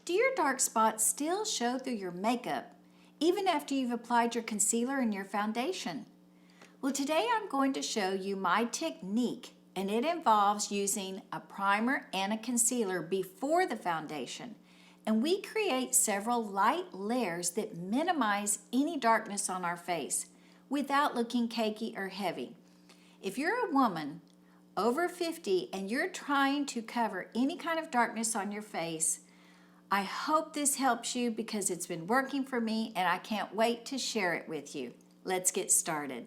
Do your dark spots still show through your makeup, even after you've applied your concealer and your foundation? Well, today I'm going to show you my technique, and it involves using a primer and a concealer before the foundation. And we create several light layers that minimize any darkness on our face without looking cakey or heavy. If you're a woman over 50 and you're trying to cover any kind of darkness on your face, I hope this helps you because it's been working for me and I can't wait to share it with you. Let's get started.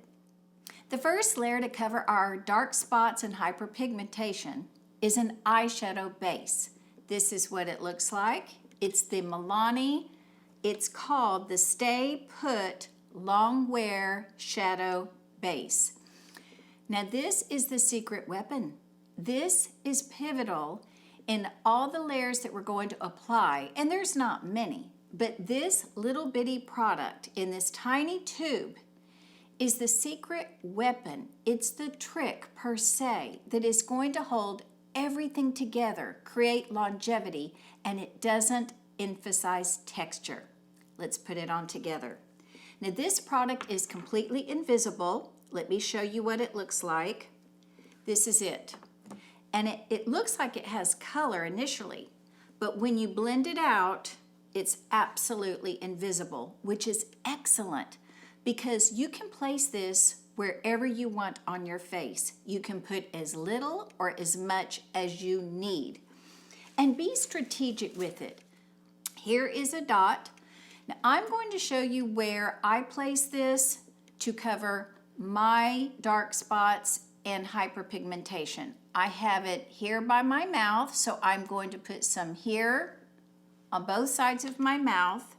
The first layer to cover our dark spots and hyperpigmentation is an eyeshadow base. This is what it looks like. It's the Milani. It's called the Stay Put Long Wear Shadow Base. Now this is the secret weapon. This is pivotal in all the layers that we're going to apply, and there's not many, but this little bitty product in this tiny tube is the secret weapon. It's the trick per se that is going to hold everything together, create longevity, and it doesn't emphasize texture. Let's put it on together. Now this product is completely invisible. Let me show you what it looks like. This is it. And it looks like it has color initially, but when you blend it out, it's absolutely invisible, which is excellent because you can place this wherever you want on your face. You can put as little or as much as you need. And be strategic with it. Here is a dot. Now I'm going to show you where I place this to cover my dark spots and hyperpigmentation. I have it here by my mouth, so I'm going to put some here on both sides of my mouth.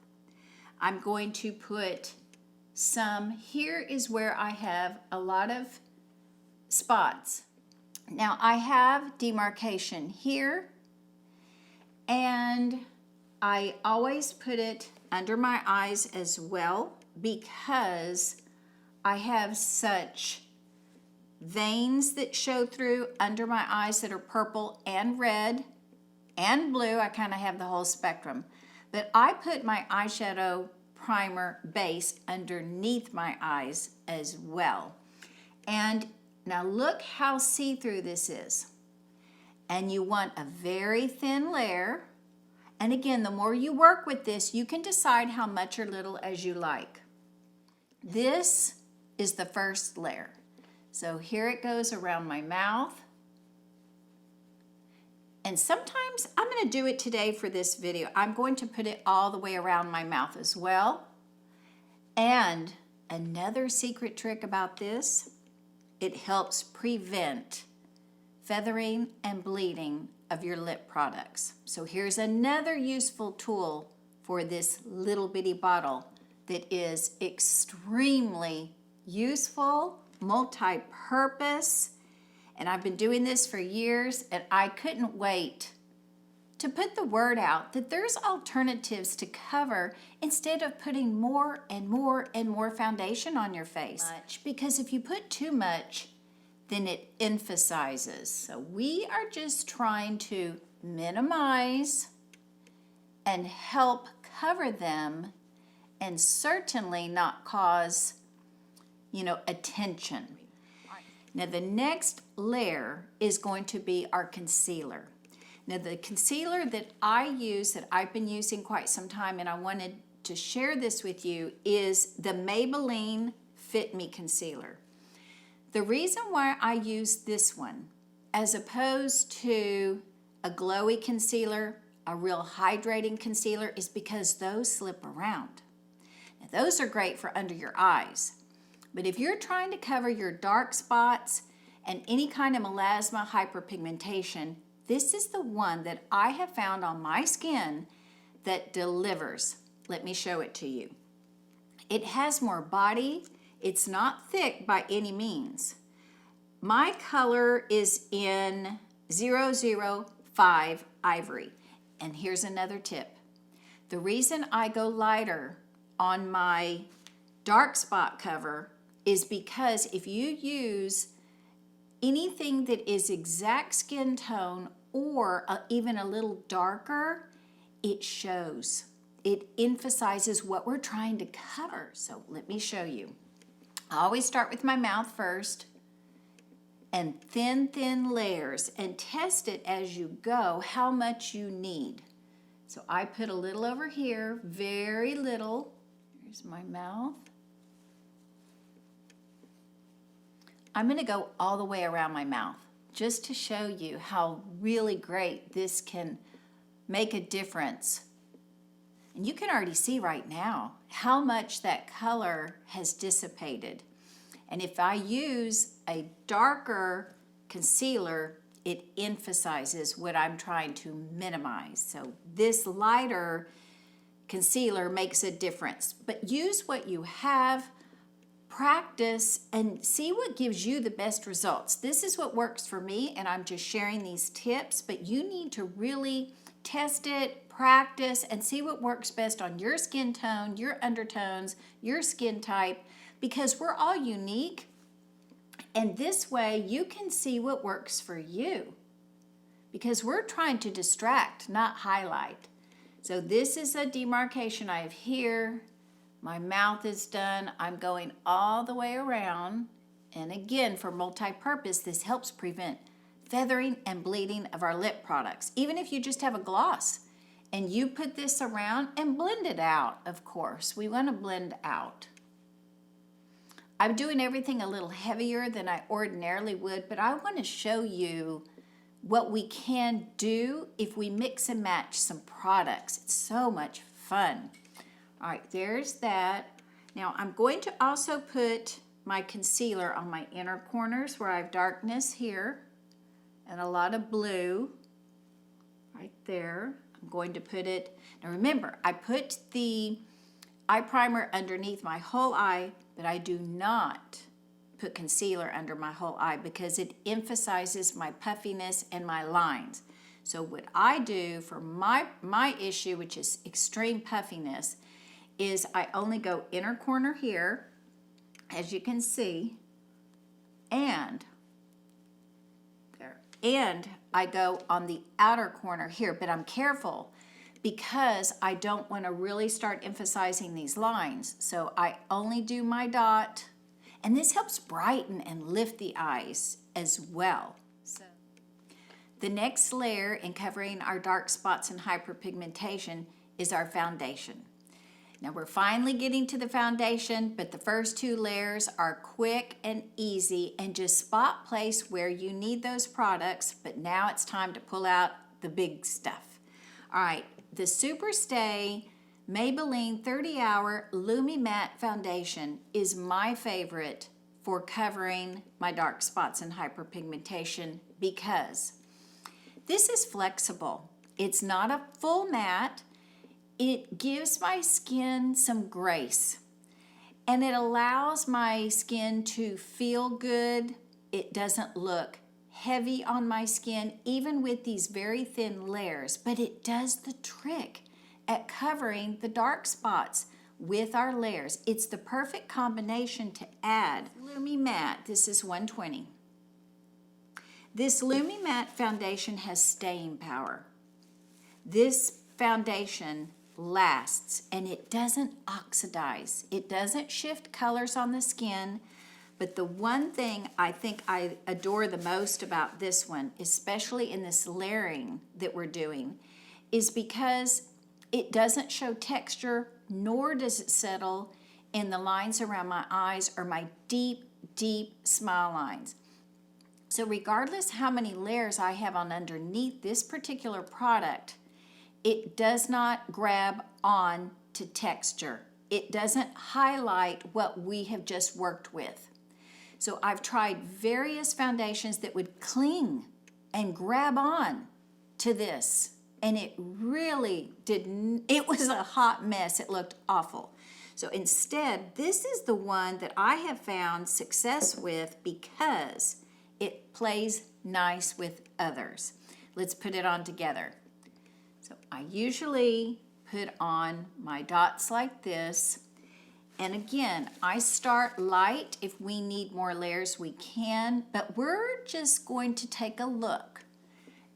I'm going to put some here is where I have a lot of spots. Now I have demarcation here, and I always put it under my eyes as well because I have such veins that show through under my eyes that are purple and red and blue. I kind of have the whole spectrum. But I put my eyeshadow primer base underneath my eyes as well. And now look how see-through this is. And you want a very thin layer. And again, the more you work with this, you can decide how much or little as you like. This is the first layer. So here it goes around my mouth. And sometimes I'm going to do it today for this video. I'm going to put it all the way around my mouth as well. And another secret trick about this, it helps prevent feathering and bleeding of your lip products. So here's another useful tool for this little bitty bottle that is extremely useful, multi-purpose, and I've been doing this for years, and I couldn't wait to put the word out that there's alternatives to cover instead of putting more and more and more foundation on your face. Because if you put too much, then it emphasizes. So we are just trying to minimize and help cover them and certainly not cause attention. Now the next layer is going to be our concealer. Now the concealer that I use, that I've been using quite some time, and I wanted to share this with you, is the Maybelline Fit Me Concealer. The reason why I use this one, as opposed to a glowy concealer, a real hydrating concealer, is because those slip around. Now those are great for under your eyes. But if you're trying to cover your dark spots and any kind of melasma hyperpigmentation, this is the one that I have found on my skin that delivers. Let me show it to you. It has more body. It's not thick by any means. My color is in 005 Ivory. And here's another tip. The reason I go lighter on my dark spot cover is because if you use anything that is exact skin tone or even a little darker, it shows. It emphasizes what we're trying to cover. So let me show you. I always start with my mouth first and thin layers and test it as you go how much you need. So I put a little over here, very little. Here's my mouth. I'm going to go all the way around my mouth just to show you how really great this can make a difference. And you can already see right now how much that color has dissipated. And if I use a darker concealer, it emphasizes what I'm trying to minimize. So this lighter concealer makes a difference. But use what you have, practice, and see what gives you the best results. This is what works for me, and I'm just sharing these tips, but you need to really test it, practice, and see what works best on your skin tone, your undertones, your skin type, because we're all unique, and this way you can see what works for you, because we're trying to distract, not highlight. So this is a demarcation I have here. My mouth is done. I'm going all the way around, and again, for multi-purpose, this helps prevent feathering and bleeding of our lip products. Even if you just have a gloss and you put this around and blend it out, of course. We want to blend out. I'm doing everything a little heavier than I ordinarily would, but I want to show you what we can do if we mix and match some products. It's so much fun. All right, there's that. Now I'm going to also put my concealer on my inner corners where I have darkness here and a lot of blue right there. I'm going to put it, now remember, I put the eye primer underneath my whole eye, but I do not put concealer under my whole eye because it emphasizes my puffiness and my lines. So what I do for my issue, which is extreme puffiness, is I only go inner corner here, as you can see, and I go on the outer corner here, but I'm careful because I don't want to really start emphasizing these lines. So I only do my dot, and this helps brighten and lift the eyes as well. So the next layer in covering our dark spots and hyperpigmentation is our foundation. Now we're finally getting to the foundation, but the first two layers are quick and easy and just spot place where you need those products, but now it's time to pull out the big stuff. All right, the Superstay Maybelline 30 Hour Lumi Matte Foundation is my favorite for covering my dark spots and hyperpigmentation because this is flexible. It's not a full matte. It gives my skin some grace, and it allows my skin to feel good. It doesn't look heavy on my skin, even with these very thin layers, but it does the trick at covering the dark spots with our layers. It's the perfect combination to add. Lumi Matte, this is 120. This Lumi Matte foundation has staying power. This foundation lasts, and it doesn't oxidize. It doesn't shift colors on the skin, but the one thing I think I adore the most about this one, especially in this layering that we're doing, is because it doesn't show texture, nor does it settle in the lines around my eyes or my deep, deep smile lines. So regardless how many layers I have on underneath this particular product, it does not grab on to texture. It doesn't highlight what we have just worked with. So I've tried various foundations that would cling and grab on to this, and it really didn't. It was a hot mess. It looked awful. So instead, this is the one that I have found success with because it plays nice with others. Let's put it on together. So I usually put on my dots like this. And again, I start light. If we need more layers, we can. But we're just going to take a look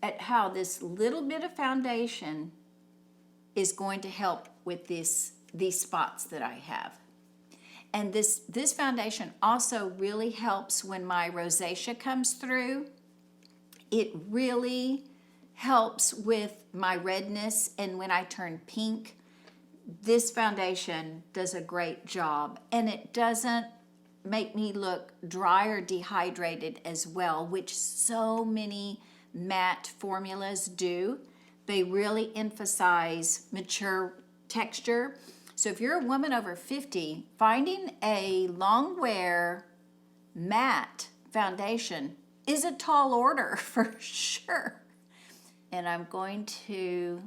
at how this little bit of foundation is going to help with these spots that I have. And this foundation also really helps when my rosacea comes through. It really helps with my redness, and when I turn pink, this foundation does a great job, and it doesn't make me look dry or dehydrated as well, which so many matte formulas do. They really emphasize mature texture. So if you're a woman over 50, finding a long wear matte foundation is a tall order for sure. And I'm going to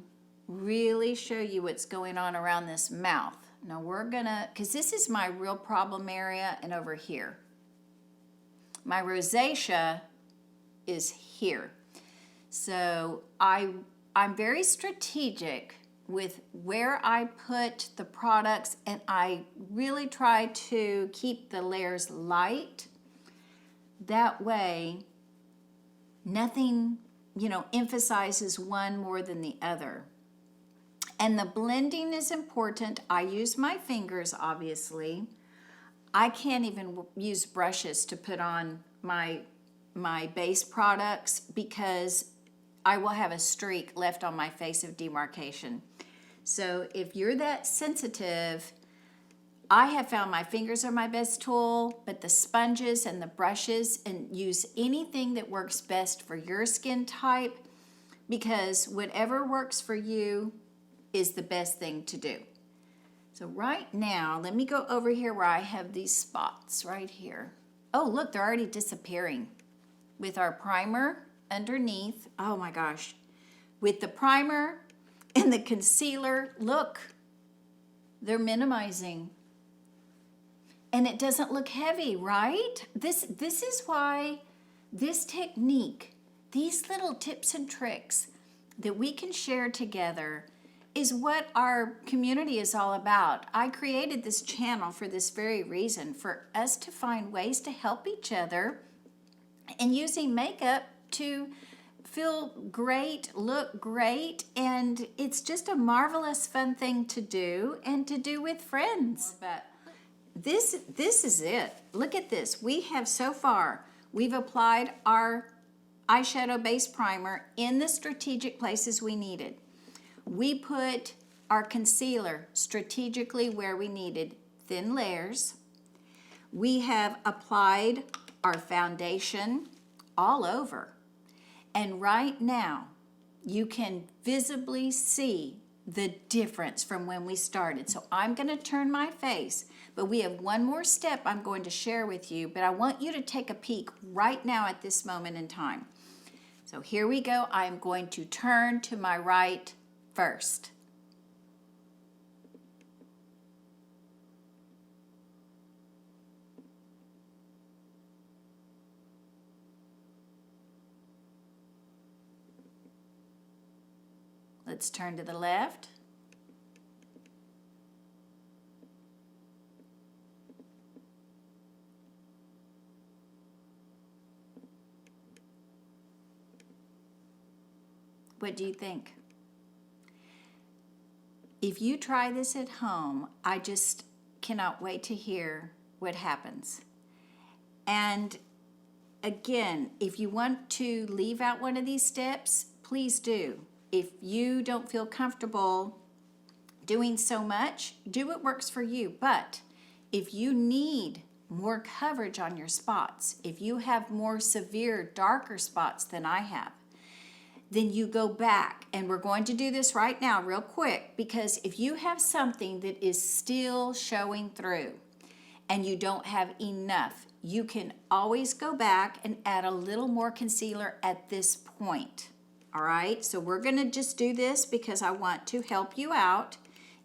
really show you what's going on around this mouth. Now we're gonna, because this is my real problem area and over here. My rosacea is here. So I'm very strategic with where I put the products, and I really try to keep the layers light. That way, nothing, emphasizes one more than the other. And the blending is important. I use my fingers, obviously. I can't even use brushes to put on my base products because I will have a streak left on my face of demarcation. So if you're that sensitive, I have found my fingers are my best tool, but the sponges and the brushes, and use anything that works best for your skin type, because whatever works for you is the best thing to do. So right now, let me go over here where I have these spots right here. Oh, look, they're already disappearing. With our primer underneath, oh my gosh. With the primer and the concealer, look, they're minimizing. And it doesn't look heavy, right? This is why this technique, these little tips and tricks that we can share together is what our community is all about. I created this channel for this very reason, for us to find ways to help each other and using makeup to feel great, look great, and it's just a marvelous fun thing to do and to do with friends. But this is it. Look at this. We have so far, we've applied our eyeshadow base primer in the strategic places we needed. We put our concealer strategically where we needed, thin layers. We have applied our foundation all over. And right now, you can visibly see the difference from when we started. So I'm going to turn my face, but we have one more step I'm going to share with you, but I want you to take a peek right now at this moment in time. So here we go. I'm going to turn to my right first. Let's turn to the left. What do you think? If you try this at home, I just cannot wait to hear what happens. And again, if you want to leave out one of these steps, please do. If you don't feel comfortable doing so much, do what works for you. But if you need more coverage on your spots, if you have more severe, darker spots than I have, then you go back, and we're going to do this right now real quick, because if you have something that is still showing through and you don't have enough, you can always go back and add a little more concealer at this point. All right, so we're gonna just do this because I want to help you out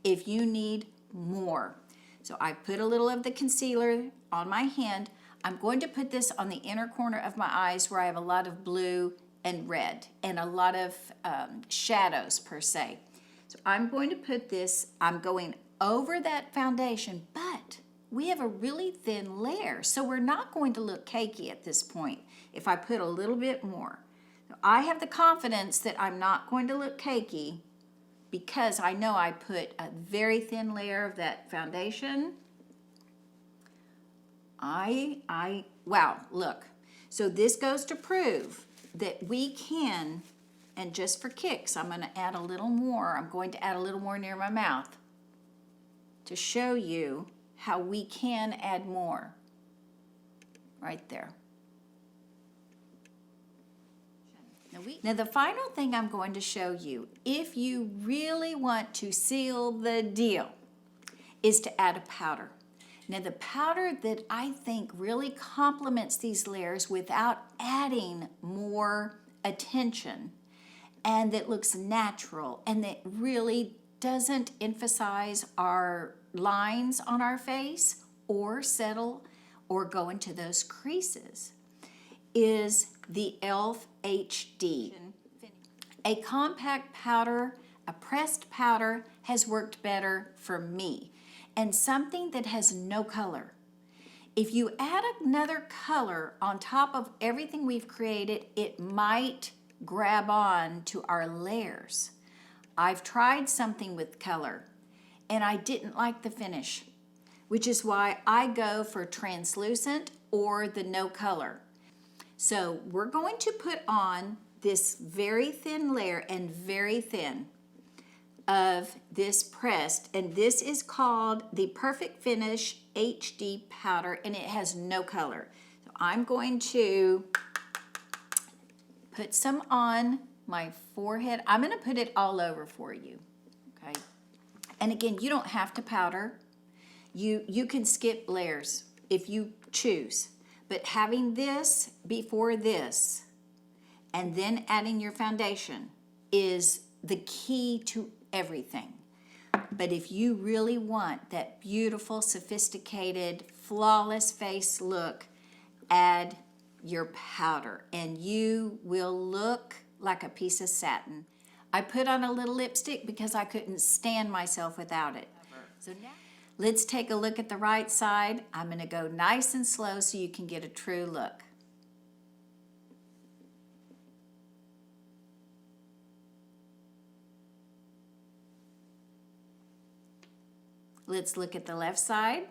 if you need more. So I put a little of the concealer on my hand. I'm going to put this on the inner corner of my eyes where I have a lot of blue and red and a lot of shadows per se. So I'm going to put this, I'm going over that foundation, but we have a really thin layer, so we're not going to look cakey at this point if I put a little bit more. I have the confidence that I'm not going to look cakey because I know I put a very thin layer of that foundation, wow, look. So this goes to prove that we can, and just for kicks, I'm going to add a little more. I'm going to add a little more near my mouth to show you how we can add more. Right there. Now the final thing I'm going to show you, if you really want to seal the deal, is to add a powder. Now the powder that I think really complements these layers without adding more attention, and that looks natural, and that really doesn't emphasize our lines on our face or settle or go into those creases, is the e.l.f. HD. A compact powder, a pressed powder, has worked better for me, and something that has no color. If you add another color on top of everything we've created, it might grab on to our layers. I've tried something with color, and I didn't like the finish, which is why I go for translucent or the no color. So we're going to put on this very thin layer, and very thin, of this pressed, and this is called the Perfect Finish HD powder, and it has no color. So I'm going to put some on my forehead. I'm going to put it all over for you, okay? And again, you don't have to powder. You can skip layers if you choose. But having this before this and then adding your foundation is the key to everything. But if you really want that beautiful, sophisticated, flawless face look, add your powder and you will look like a piece of satin. I put on a little lipstick because I couldn't stand myself without it. So now let's take a look at the right side. I'm going to go nice and slow so you can get a true look. Let's look at the left side.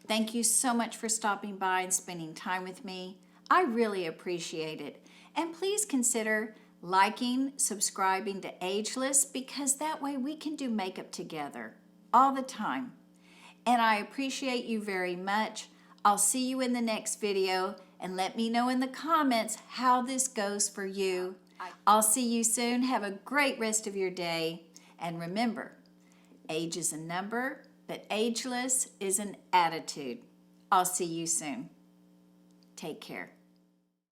Thank you so much for stopping by and spending time with me. I really appreciate it. And please consider liking, subscribing to Ageless, because that way we can do makeup together all the time. And I appreciate you very much. I'll see you in the next video, and let me know in the comments how this goes for you. I'll see you soon. Have a great rest of your day. And remember, age is a number, but ageless is an attitude. I'll see you soon. Take care.